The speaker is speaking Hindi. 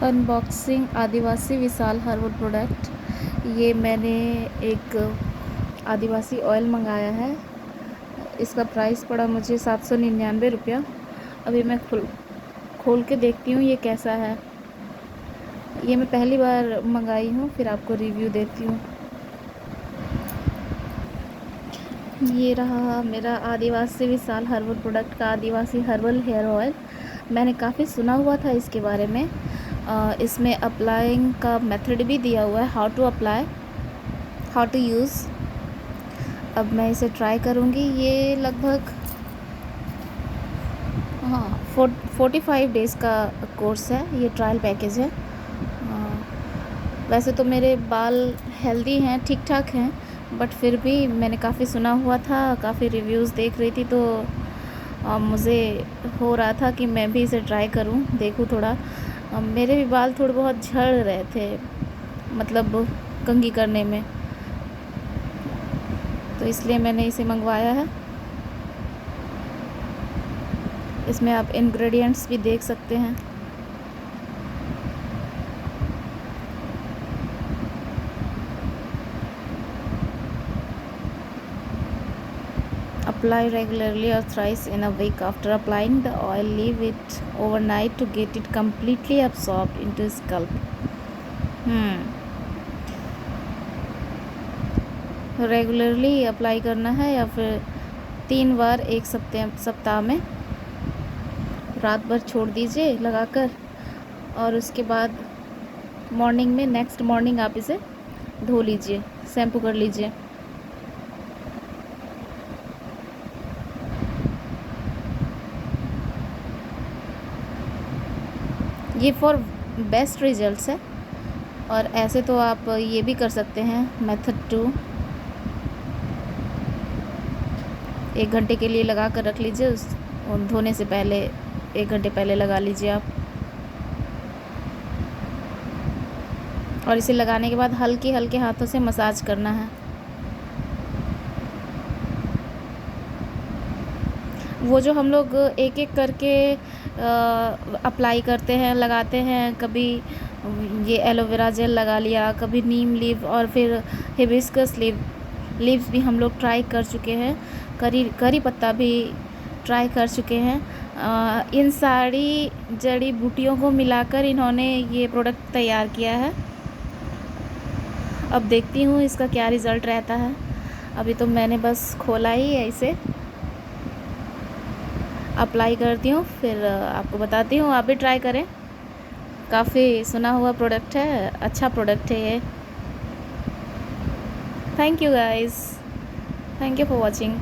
अनबॉक्सिंग आदिवासी विशाल हर्बल प्रोडक्ट। ये मैंने एक आदिवासी ऑयल मंगाया है। इसका प्राइस पड़ा मुझे 799 रुपया। अभी मैं खोल के देखती हूँ ये कैसा है। ये मैं पहली बार मंगाई हूँ, फिर आपको रिव्यू देती हूँ। ये रहा मेरा आदिवासी विशाल हर्बल प्रोडक्ट का आदिवासी हर्बल हेयर ऑयल। मैंने काफ़ी सुना हुआ था इसके बारे में। इसमें अप्लाइंग का मेथड भी दिया हुआ है, how to apply, how to use. अब मैं इसे ट्राई करूँगी। ये लगभग 45 डेज़ का कोर्स है, ये ट्रायल पैकेज है। वैसे तो मेरे बाल हेल्दी हैं, ठीक ठाक हैं, बट फिर भी मैंने काफ़ी सुना हुआ था, काफ़ी रिव्यूज़ देख रही थी, तो मुझे हो रहा था कि मैं भी इसे ट्राई करूं, देखूं थोड़ा। मेरे भी बाल थोड़े बहुत झड़ रहे थे, मतलब कंघी करने में, तो इसलिए मैंने इसे मंगवाया है। इसमें आप इंग्रेडिएंट्स भी देख सकते हैं। Apply regularly or thrice in a week. After applying the oil, leave it overnight to get it completely absorbed into scalp. Regularly apply करना है या फिर 3 बार एक सप्ताह में। रात भर छोड़ दीजिए लगाकर, और उसके बाद मॉर्निंग में, नेक्स्ट मॉर्निंग आप इसे धो लीजिए, शैम्पू कर लीजिए। ये फॉर बेस्ट रिजल्ट्स है। और ऐसे तो आप ये भी कर सकते हैं, मेथड 2। 1 घंटे के लिए लगा कर रख लीजिए, और धोने से पहले 1 घंटे पहले लगा लीजिए आप। और इसे लगाने के बाद हल्के हल्के हाथों से मसाज करना है। वो जो हम लोग एक एक करके अप्लाई करते हैं, लगाते हैं, कभी ये एलोवेरा जेल लगा लिया, कभी नीम लीव, और फिर हिबिस्कस लीव्स भी हम लोग ट्राई कर चुके हैं, करी पत्ता भी ट्राई कर चुके हैं। इन सारी जड़ी बूटियों को मिलाकर इन्होंने ये प्रोडक्ट तैयार किया है। अब देखती हूँ इसका क्या रिज़ल्ट रहता है। अभी तो मैंने बस खोला ही है, इसे अप्लाई करती हूँ, फिर आपको बताती हूँ। आप भी ट्राई करें, काफ़ी सुना हुआ प्रोडक्ट है, अच्छा प्रोडक्ट है ये। Thank you guys, thank you for watching.